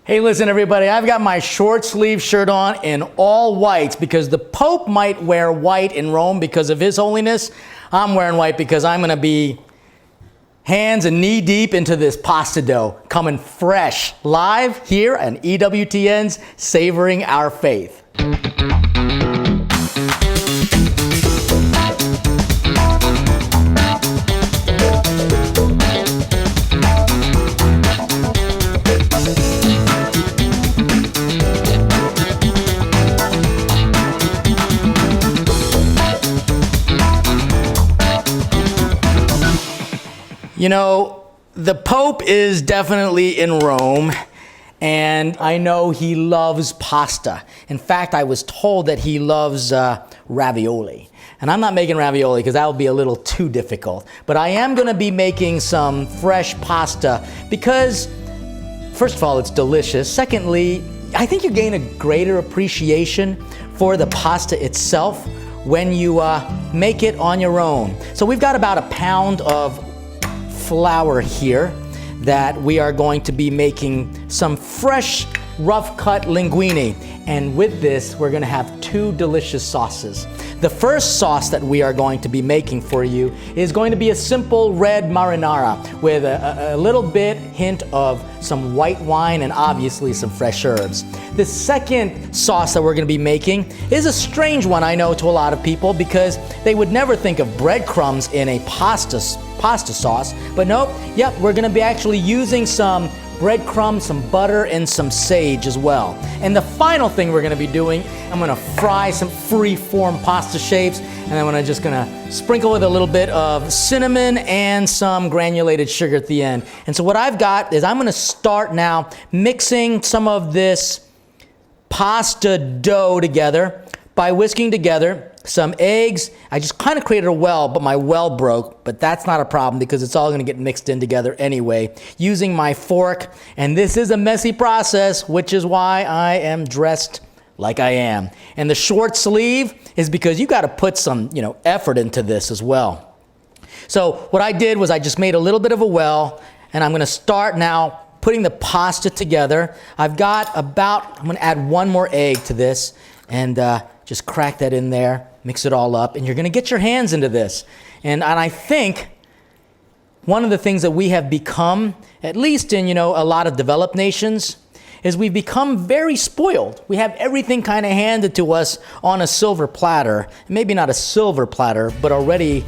Hey, listen, everybody, I've got my short sleeve shirt on in all whites because the Pope might wear white in Rome because of His holiness. I'm wearing white because I'm going to be hands and knee deep into this pasta dough, coming fresh, live here on EWTN's Savoring Our Faith. You know, the Pope is definitely in Rome, and I know he loves pasta. In fact, I was told that he loves ravioli. And I'm not making ravioli because that would be a little too difficult. But I am going to be making some fresh pasta because, first of all, it's delicious. Secondly, I think you gain a greater appreciation for the pasta itself when you make it on your own. So we've got about a pound of flour here that we are going to be making some fresh rough cut linguine, and with this we're going to have two delicious sauces. The first sauce that we are going to be making for you is going to be a simple red marinara with a little bit hint of some white wine and obviously some fresh herbs. The second sauce that we're going to be making is a strange one, I know, to a lot of people because they would never think of breadcrumbs in a pasta sauce, but nope, yep, we're going to be actually using some breadcrumbs, some butter, and some sage as well. And the final thing we're going to be doing, I'm going to fry some free-form pasta shapes, and then I'm just going to sprinkle with a little bit of cinnamon and some granulated sugar at the end. And so what I've got is I'm going to start now mixing some of this pasta dough together by whisking together some eggs. I just kind of created a well, but my well broke, but that's not a problem because it's all going to get mixed in together anyway using my fork. And this is a messy process, which is why I am dressed like I am. And the short sleeve is because you got to put some, effort into this as well. So what I did was I just made a little bit of a well, and I'm going to start now putting the pasta together. I'm going to add one more egg to this and just crack that in there, mix it all up, and you're going to get your hands into this. And I think one of the things that we have become, at least in, a lot of developed nations, is we've become very spoiled. We have everything kind of handed to us on a silver platter. Maybe not a silver platter, but already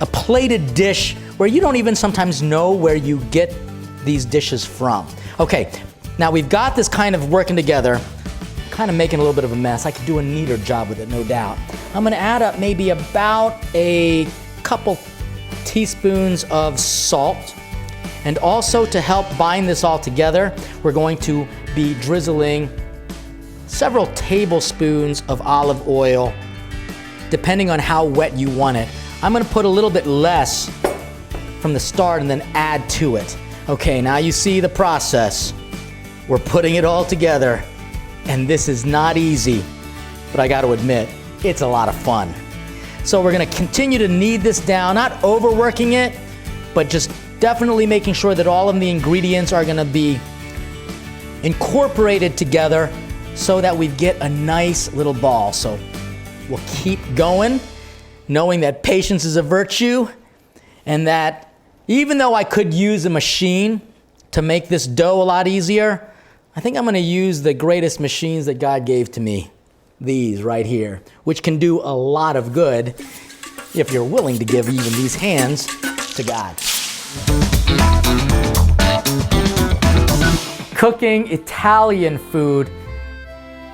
a plated dish where you don't even sometimes know where you get these dishes from. Okay, now we've got this kind of working together, kind of making a little bit of a mess. I could do a neater job with it, no doubt. I'm going to add up maybe about a couple teaspoons of salt. And also to help bind this all together, we're going to be drizzling several tablespoons of olive oil, depending on how wet you want it. I'm going to put a little bit less from the start and then add to it. Okay, now you see the process. We're putting it all together. And this is not easy, but I got to admit, it's a lot of fun. So we're going to continue to knead this down, not overworking it, but just definitely making sure that all of the ingredients are going to be incorporated together so that we get a nice little ball. So we'll keep going, knowing that patience is a virtue, and that even though I could use a machine to make this dough a lot easier, I think I'm going to use the greatest machines that God gave to me, these right here, which can do a lot of good if you're willing to give even these hands to God. Cooking Italian food,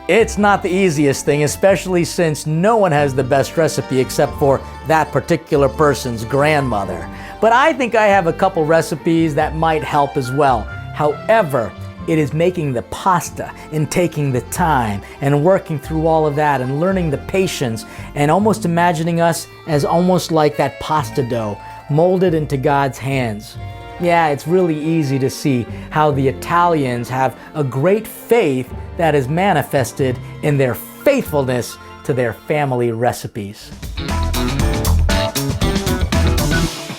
it's not the easiest thing, especially since no one has the best recipe except for that particular person's grandmother. But I think I have a couple recipes that might help as well. However, it is making the pasta and taking the time and working through all of that and learning the patience and almost imagining us as almost like that pasta dough molded into God's hands. Yeah, it's really easy to see how the Italians have a great faith that is manifested in their faithfulness to their family recipes.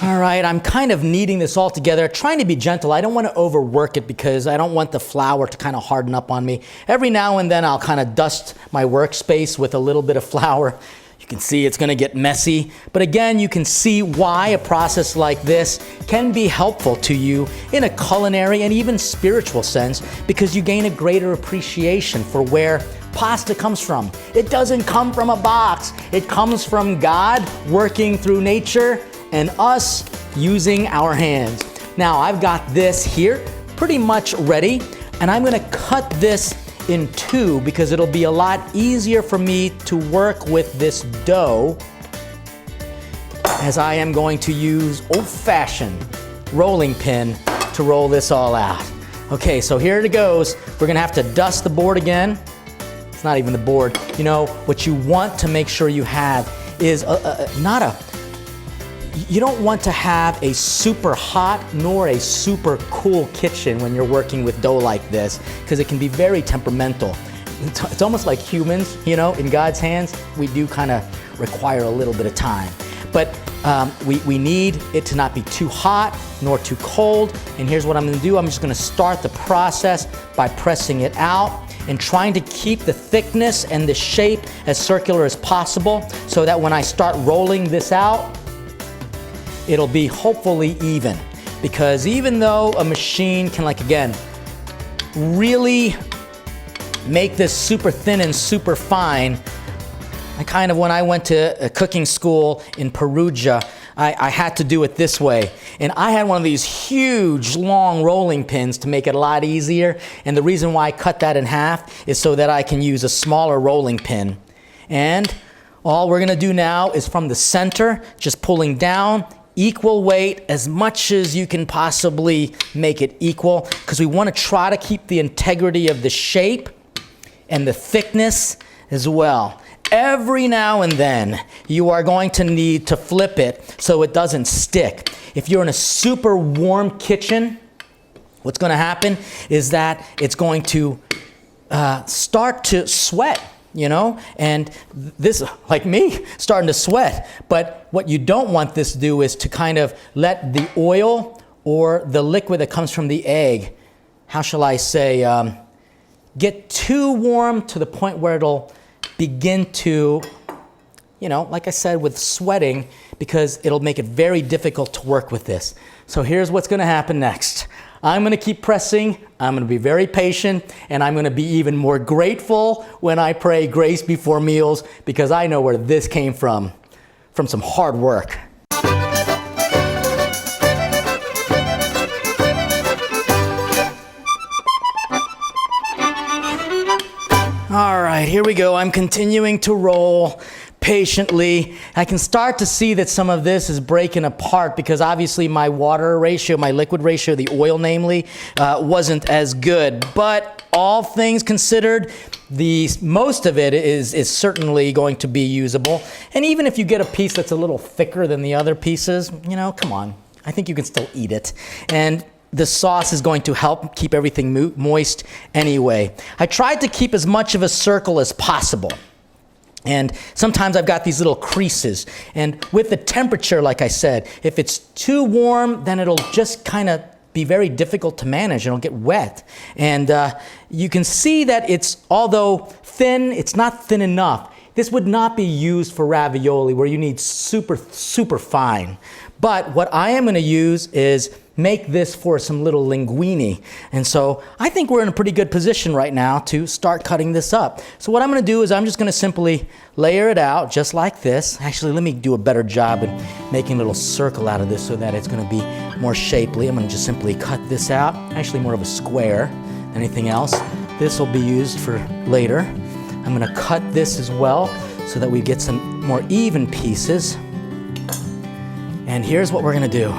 All right, I'm kind of kneading this all together, trying to be gentle. I don't want to overwork it because I don't want the flour to kind of harden up on me. Every now and then I'll kind of dust my workspace with a little bit of flour. You can see it's going to get messy. But again, you can see why a process like this can be helpful to you in a culinary and even spiritual sense, because you gain a greater appreciation for where pasta comes from. It doesn't come from a box. It comes from God working through nature and us using our hands. Now I've got this here pretty much ready, and I'm gonna cut this in two because it'll be a lot easier for me to work with this dough, as I am going to use old-fashioned rolling pin to roll this all out. Okay, so here it goes. We're gonna have to dust the board again. It's not even the board. You know, what you want to make sure you have is you don't want to have a super hot nor a super cool kitchen when you're working with dough like this, because it can be very temperamental. It's almost like humans, you know, in God's hands, we do kind of require a little bit of time. But we need it to not be too hot nor too cold. And here's what I'm gonna do. I'm just gonna start the process by pressing it out and trying to keep the thickness and the shape as circular as possible, so that when I start rolling this out, it'll be hopefully even. Because even though a machine can, like, again, really make this super thin and super fine, when I went to a cooking school in Perugia, I had to do it this way. And I had one of these huge, long rolling pins to make it a lot easier. And the reason why I cut that in half is so that I can use a smaller rolling pin. And all we're gonna do now is from the center, just pulling down, equal weight, as much as you can possibly make it equal, because we want to try to keep the integrity of the shape and the thickness as well. Every now and then, you are going to need to flip it so it doesn't stick. If you're in a super warm kitchen, what's going to happen is that it's going to start to sweat. You know, and this, like me, starting to sweat. But what you don't want this to do is to kind of let the oil or the liquid that comes from the egg, how shall I say, get too warm to the point where it'll begin to, you know, like I said, with sweating, because it'll make it very difficult to work with this. So here's what's going to happen next. I'm going to keep pressing, I'm going to be very patient, and I'm going to be even more grateful when I pray grace before meals, because I know where this came from some hard work. All right, here we go. I'm continuing to roll patiently. I can start to see that some of this is breaking apart, because obviously my water ratio, my liquid ratio, the oil namely, wasn't as good. But all things considered, most of it is certainly going to be usable. And even if you get a piece that's a little thicker than the other pieces, you know, come on, I think you can still eat it. And the sauce is going to help keep everything moist anyway. I tried to keep as much of a circle as possible. And sometimes I've got these little creases. And with the temperature, like I said, if it's too warm, then it'll just kind of be very difficult to manage. It'll get wet. And you can see that it's, although thin, it's not thin enough. This would not be used for ravioli, where you need super, super fine. But what I am going to use is make this for some little linguine. And so I think we're in a pretty good position right now to start cutting this up. So what I'm going to do is I'm just going to simply layer it out just like this. Actually, let me do a better job in making a little circle out of this so that it's going to be more shapely. I'm going to just simply cut this out. Actually, more of a square than anything else. This will be used for later. I'm going to cut this as well so that we get some more even pieces. And here's what we're going to do.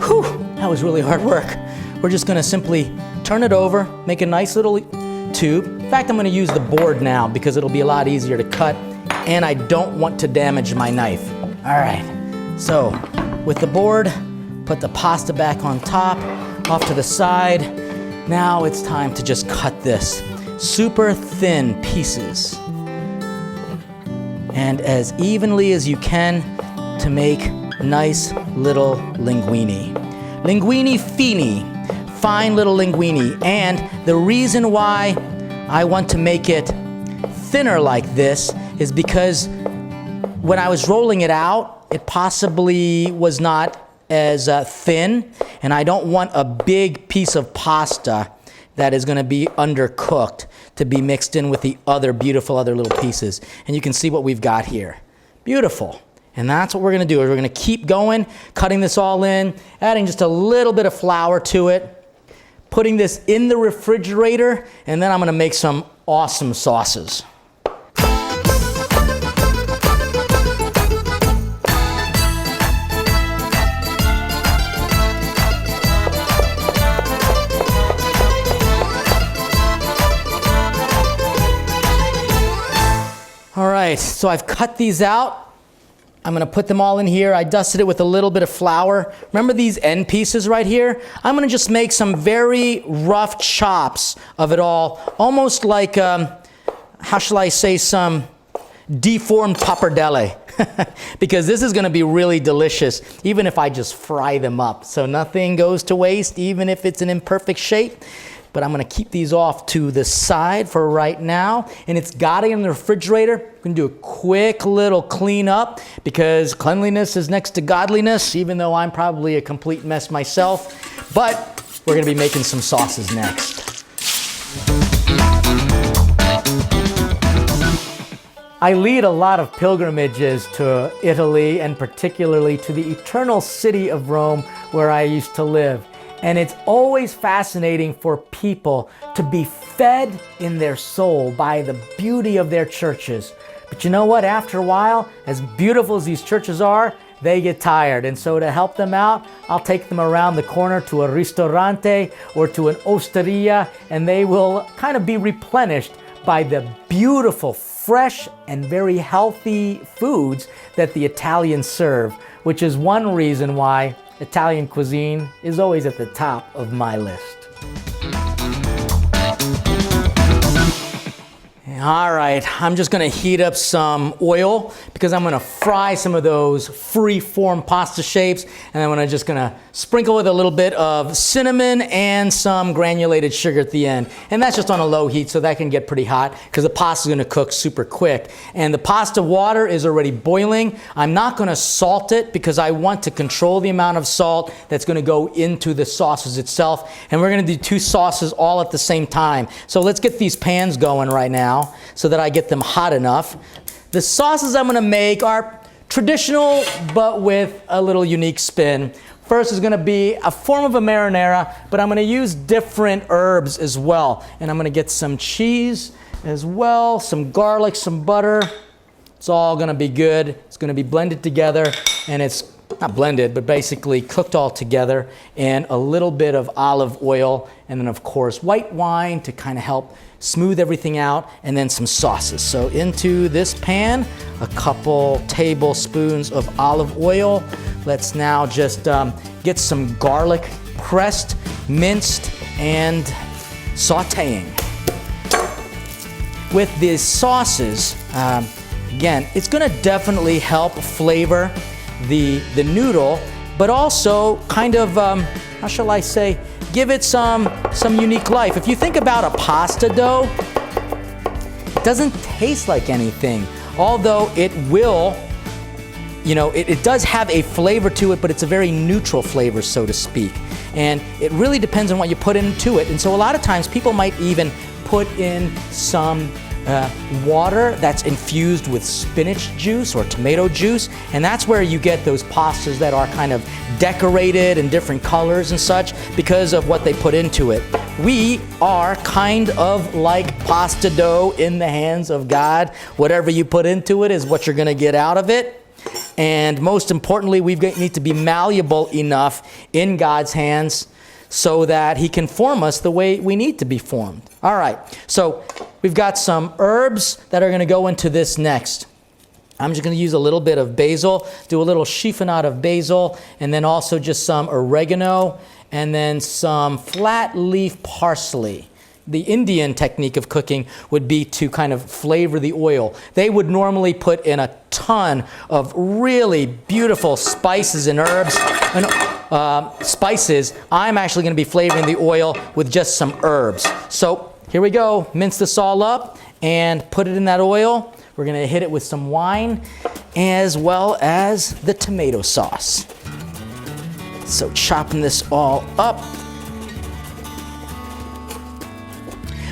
Whew, that was really hard work. We're just going to simply turn it over, make a nice little tube. In fact, I'm going to use the board now because it'll be a lot easier to cut, and I don't want to damage my knife. All right, so with the board, put the pasta back on top, off to the side. Now it's time to just cut this. Super thin pieces. And as evenly as you can to make nice little linguine. Linguine fini, fine little linguine. And the reason why I want to make it thinner like this is because when I was rolling it out, it possibly was not as thin, and I don't want a big piece of pasta that is going to be undercooked to be mixed in with the other beautiful other little pieces. And you can see what we've got here. Beautiful. And that's what we're going to do, is we're going to keep going, cutting this all in, adding just a little bit of flour to it, putting this in the refrigerator, and then I'm going to make some awesome sauces. All right, so I've cut these out. I'm gonna put them all in here. I dusted it with a little bit of flour. Remember these end pieces right here? I'm gonna just make some very rough chops of it all, almost like, how shall I say, some deformed pappardelle. Because this is gonna be really delicious, even if I just fry them up. So nothing goes to waste, even if it's an imperfect shape. But I'm gonna keep these off to the side for right now. And it's got it in the refrigerator. I'm gonna do a quick little clean up because cleanliness is next to godliness, even though I'm probably a complete mess myself. But we're gonna be making some sauces next. I lead a lot of pilgrimages to Italy, and particularly to the eternal city of Rome where I used to live. And it's always fascinating for people to be fed in their soul by the beauty of their churches. But you know what? After a while, as beautiful as these churches are, they get tired. And so to help them out, I'll take them around the corner to a ristorante or to an osteria, and they will kind of be replenished by the beautiful, fresh, and very healthy foods that the Italians serve, which is one reason why Italian cuisine is always at the top of my list. All right, I'm just gonna heat up some oil because I'm gonna fry some of those free-form pasta shapes, and I'm just gonna sprinkle with a little bit of cinnamon and some granulated sugar at the end. And that's just on a low heat, so that can get pretty hot because the pasta is gonna cook super quick. And the pasta water is already boiling. I'm not gonna salt it because I want to control the amount of salt that's gonna go into the sauces itself. And we're gonna do two sauces all at the same time. So let's get these pans going right now, so that I get them hot enough. The sauces I'm gonna make are traditional, but with a little unique spin. First is gonna be a form of a marinara, but I'm gonna use different herbs as well. And I'm gonna get some cheese as well, some garlic, some butter. It's all gonna be good. It's gonna be blended together, and it's not blended, but basically cooked all together, and a little bit of olive oil, and then of course white wine to kind of help smooth everything out, and then some sauces. So into this pan, a couple tablespoons of olive oil. Let's now just get some garlic pressed, minced, and sauteing. With these sauces, again, it's gonna definitely help flavor the noodle, but also kind of, how shall I say, give it some unique life. If you think about a pasta dough, it doesn't taste like anything, although it will, you know, it does have a flavor to it, but it's a very neutral flavor, so to speak. And it really depends on what you put into it. And so a lot of times people might even put in some water that's infused with spinach juice or tomato juice, and that's where you get those pastas that are kind of decorated in different colors and such because of what they put into it. We are kind of like pasta dough in the hands of God. Whatever you put into it is what you're gonna get out of it. And most importantly, we need to be malleable enough in God's hands so that He can form us the way we need to be formed. All right, so we've got some herbs that are gonna go into this next. I'm just gonna use a little bit of basil, do a little chiffonade of basil, and then also just some oregano, and then some flat leaf parsley. The Indian technique of cooking would be to kind of flavor the oil. They would normally put in a ton of really beautiful spices and herbs and spices. I'm actually going to be flavoring the oil with just some herbs. So here we go. Mince this all up and put it in that oil. We're going to hit it with some wine as well as the tomato sauce. So chopping this all up.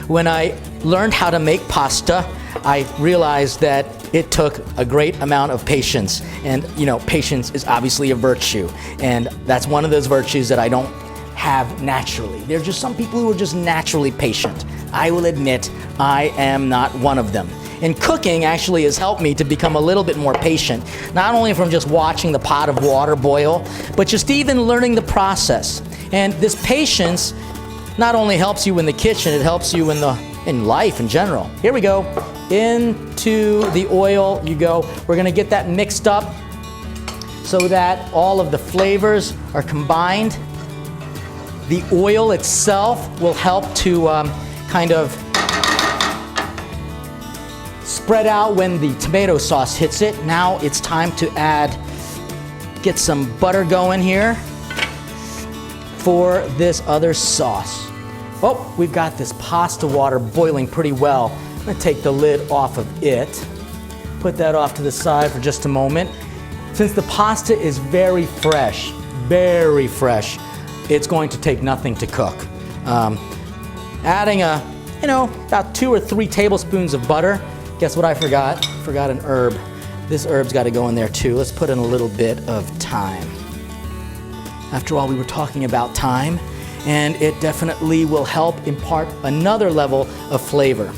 When I learned how to make pasta, I realized that it took a great amount of patience. And, you know, patience is obviously a virtue. And that's one of those virtues that I don't have naturally. There are just some people who are just naturally patient. I will admit I am not one of them. And cooking actually has helped me to become a little bit more patient, not only from just watching the pot of water boil, but just even learning the process. And this patience not only helps you in the kitchen, it helps you in life in general. Here we go. Into the oil you go. We're gonna get that mixed up so that all of the flavors are combined. The oil itself will help to kind of spread out when the tomato sauce hits it. Now it's time to get some butter going here for this other sauce. Oh, we've got this pasta water boiling pretty well. I'm gonna take the lid off of it, put that off to the side for just a moment. Since the pasta is very fresh, it's going to take nothing to cook. Adding about 2 or 3 tablespoons of butter. Guess what I forgot? Forgot an herb. This herb's got to go in there too. Let's put in a little bit of thyme. After all, we were talking about thyme, and it definitely will help impart another level of flavor.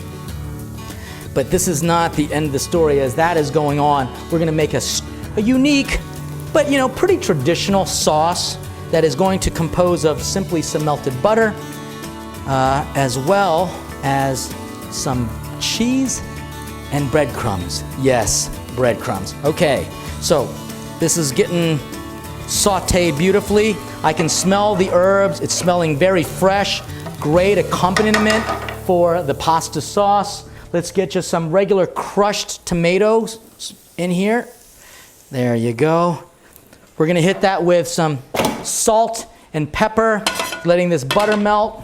But this is not the end of the story. As that is going on, we're going to make a unique, but pretty traditional sauce that is going to compose of simply some melted butter, as well as some cheese and breadcrumbs. Yes, breadcrumbs. Okay, so this is getting sauteed beautifully. I can smell the herbs. It's smelling very fresh. Great accompaniment for the pasta sauce. Let's get you some regular crushed tomatoes in here. There you go. We're gonna hit that with some salt and pepper, letting this butter melt,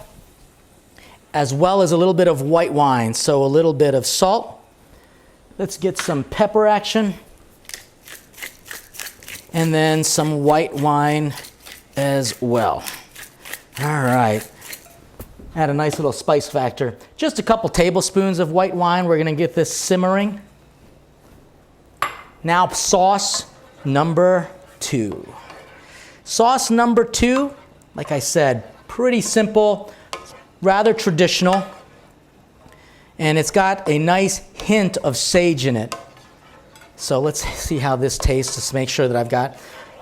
as well as a little bit of white wine. So a little bit of salt. Let's get some pepper action. And then some white wine as well. All right. Add a nice little spice factor. Just a couple tablespoons of white wine. We're gonna get this simmering. Now sauce number 2. Sauce number 2, like I said, pretty simple, rather traditional. And it's got a nice hint of sage in it. So let's see how this tastes, just to make sure that I've got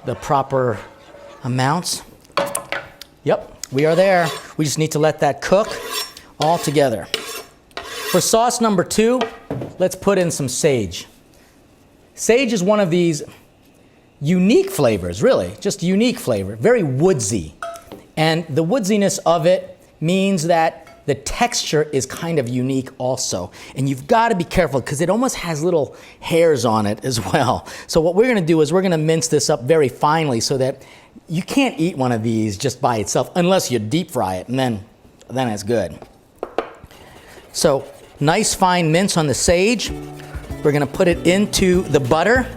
the proper amounts. Yep, we are there. We just need to let that cook all together. For sauce number 2, let's put in some sage. Sage is one of these unique flavors, really, just unique flavor, very woodsy. And the woodsiness of it means that the texture is kind of unique also. And you've got to be careful because it almost has little hairs on it as well. So what we're going to do is we're going to mince this up very finely so that you can't eat one of these just by itself unless you deep fry it, and then it's good. So nice fine mince on the sage. We're going to put it into the butter.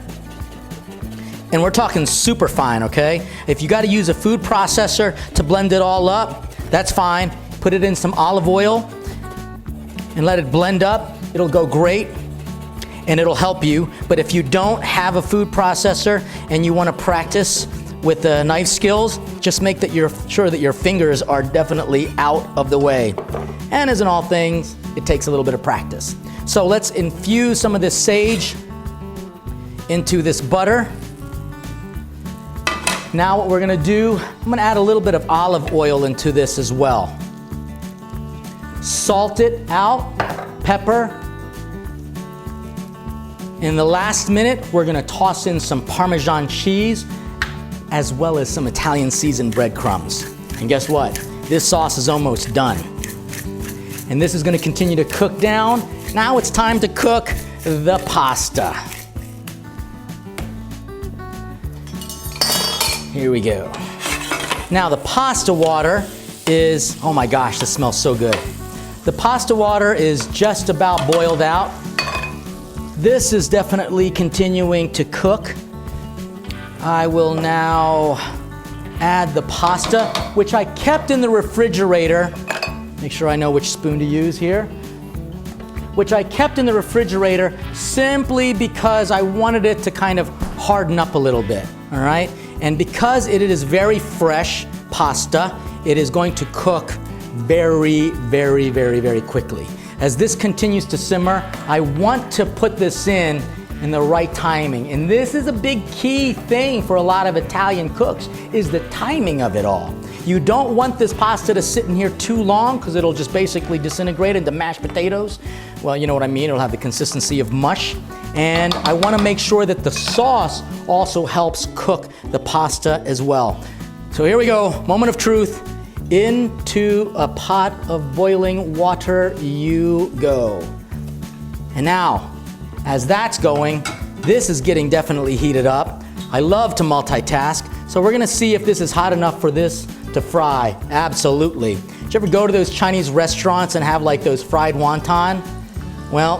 And we're talking super fine, okay? If you got to use a food processor to blend it all up, that's fine. Put it in some olive oil and let it blend up. It'll go great and it'll help you. But if you don't have a food processor and you want to practice with the knife skills, just make that you're sure that your fingers are definitely out of the way. And as in all things, it takes a little bit of practice. So let's infuse some of this sage into this butter. Now what we're gonna do, I'm gonna add a little bit of olive oil into this as well. Salt it out, pepper. In the last minute, we're gonna toss in some Parmesan cheese as well as some Italian seasoned breadcrumbs. And guess what? This sauce is almost done. And this is going to continue to cook down. Now it's time to cook the pasta. Here we go. Now the pasta water is, oh my gosh, this smells so good. The pasta water is just about boiled out. This is definitely continuing to cook. I will now add the pasta, which I kept in the refrigerator. Make sure I know which spoon to use here. Which I kept in the refrigerator simply because I wanted it to kind of harden up a little bit, all right? And because it is very fresh pasta, it is going to cook very, very, very, very quickly. As this continues to simmer, I want to put this in the right timing. And this is a big key thing for a lot of Italian cooks, is the timing of it all. You don't want this pasta to sit in here too long because it'll just basically disintegrate into mashed potatoes. Well, you know what I mean, it'll have the consistency of mush. And I want to make sure that the sauce also helps cook the pasta as well. So here we go, moment of truth. Into a pot of boiling water you go. And now, as that's going, this is getting definitely heated up. I love to multitask, so we're gonna see if this is hot enough for this to fry. Absolutely. Did you ever go to those Chinese restaurants and have like those fried wonton? Well,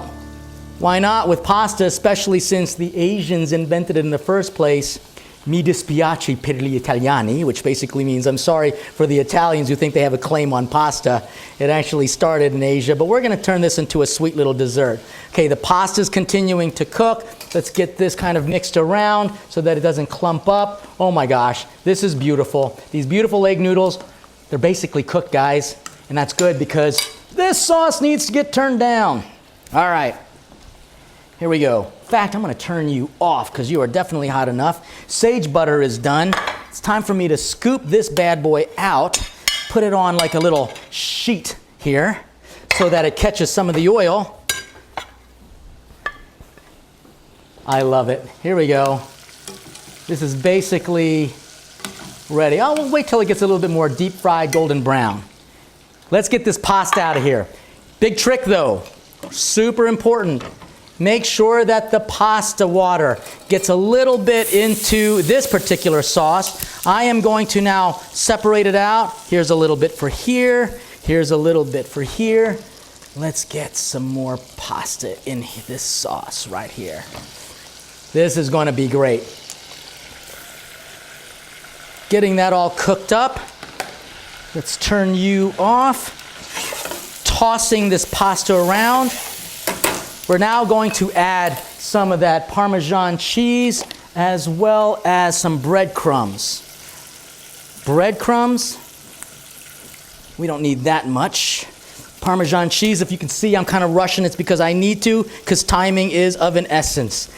why not with pasta, especially since the Asians invented it in the first place. Mi dispiace per gli italiani, which basically means I'm sorry for the Italians who think they have a claim on pasta. It actually started in Asia, but we're gonna turn this into a sweet little dessert. Okay, the pasta's continuing to cook. Let's get this kind of mixed around so that it doesn't clump up. Oh my gosh, this is beautiful. These beautiful egg noodles, they're basically cooked, guys, and that's good because this sauce needs to get turned down. All right, here we go. In fact, I'm gonna turn you off because you are definitely hot enough. Sage butter is done. It's time for me to scoop this bad boy out, put it on like a little sheet here so that it catches some of the oil. I love it. Here we go. This is basically ready. Oh, we'll wait till it gets a little bit more deep fried golden brown. Let's get this pasta out of here. Big trick though, super important. Make sure that the pasta water gets a little bit into this particular sauce. I am going to now separate it out. Here's a little bit for here. Here's a little bit for here. Let's get some more pasta in this sauce right here. This is going to be great. Getting that all cooked up. Let's turn you off. Tossing this pasta around. We're now going to add some of that Parmesan cheese as well as some breadcrumbs. Breadcrumbs, we don't need that much. Parmesan cheese, if you can see, I'm kind of rushing. It's because I need to, because timing is of an essence.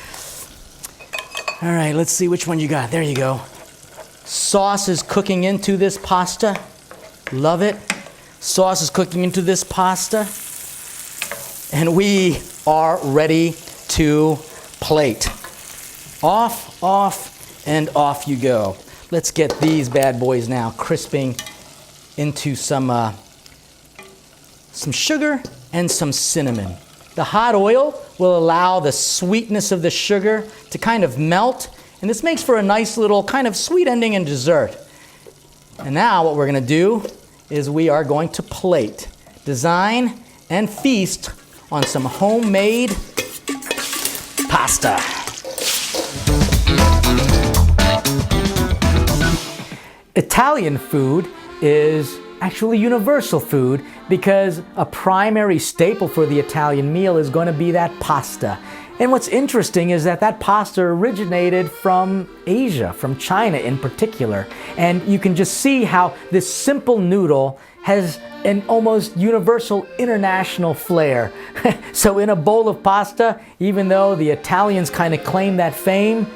All right, let's see which one you got. There you go. Sauce is cooking into this pasta. Love it. Sauce is cooking into this pasta. And we are ready to plate. Off, off, and off you go. Let's get these bad boys now crisping into some sugar and some cinnamon. The hot oil will allow the sweetness of the sugar to kind of melt, and this makes for a nice little kind of sweet ending and dessert. And now what we're gonna do is we are going to plate, design, and feast on some homemade pasta. Italian food is actually universal food because a primary staple for the Italian meal is going to be that pasta. And what's interesting is that that pasta originated from Asia, from China in particular. And you can just see how this simple noodle has an almost universal international flair. So in a bowl of pasta, even though the Italians kind of claim that fame,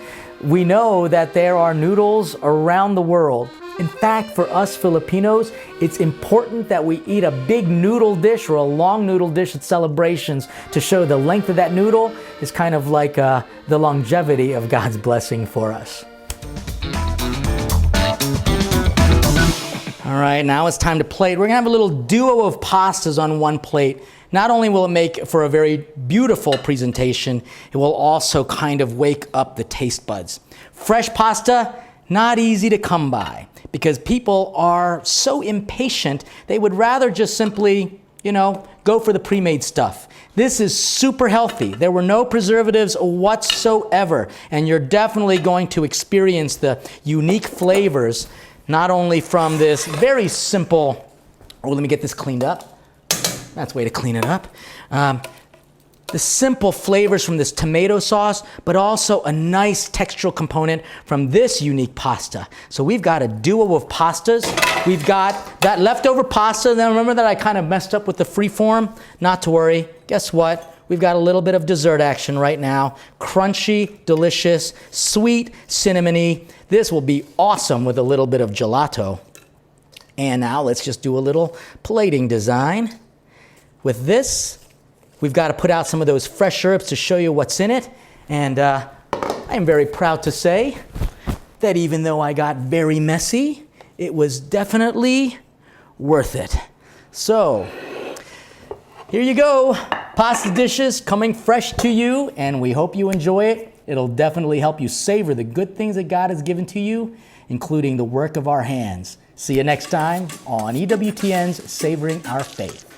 we know that there are noodles around the world. In fact, for us Filipinos, it's important that we eat a big noodle dish or a long noodle dish at celebrations to show the length of that noodle is kind of like the longevity of God's blessing for us. All All right, now it's time to plate. We're gonna have a little duo of pastas on one plate. Not only will it make for a very beautiful presentation, it will also kind of wake up the taste buds. Fresh pasta, not easy to come by because people are so impatient, they would rather just simply, go for the pre-made stuff. This is super healthy. There were no preservatives whatsoever, and you're definitely going to experience the unique flavors, not only from this very simple, let me get this cleaned up. That's a way to clean it up. The simple flavors from this tomato sauce, but also a nice textural component from this unique pasta. So we've got a duo of pastas. We've got that leftover pasta. Now remember that I kind of messed up with the free form? Not to worry. Guess what? We've got a little bit of dessert action right now. Crunchy, delicious, sweet, cinnamony. This will be awesome with a little bit of gelato. And now let's just do a little plating design. With this, we've got to put out some of those fresh herbs to show you what's in it. And I am very proud to say that even though I got very messy, it was definitely worth it. So here you go, pasta dishes coming fresh to you, and we hope you enjoy it. It'll definitely help you savor the good things that God has given to you, including the work of our hands. See you next time on EWTN's Savoring Our Faith.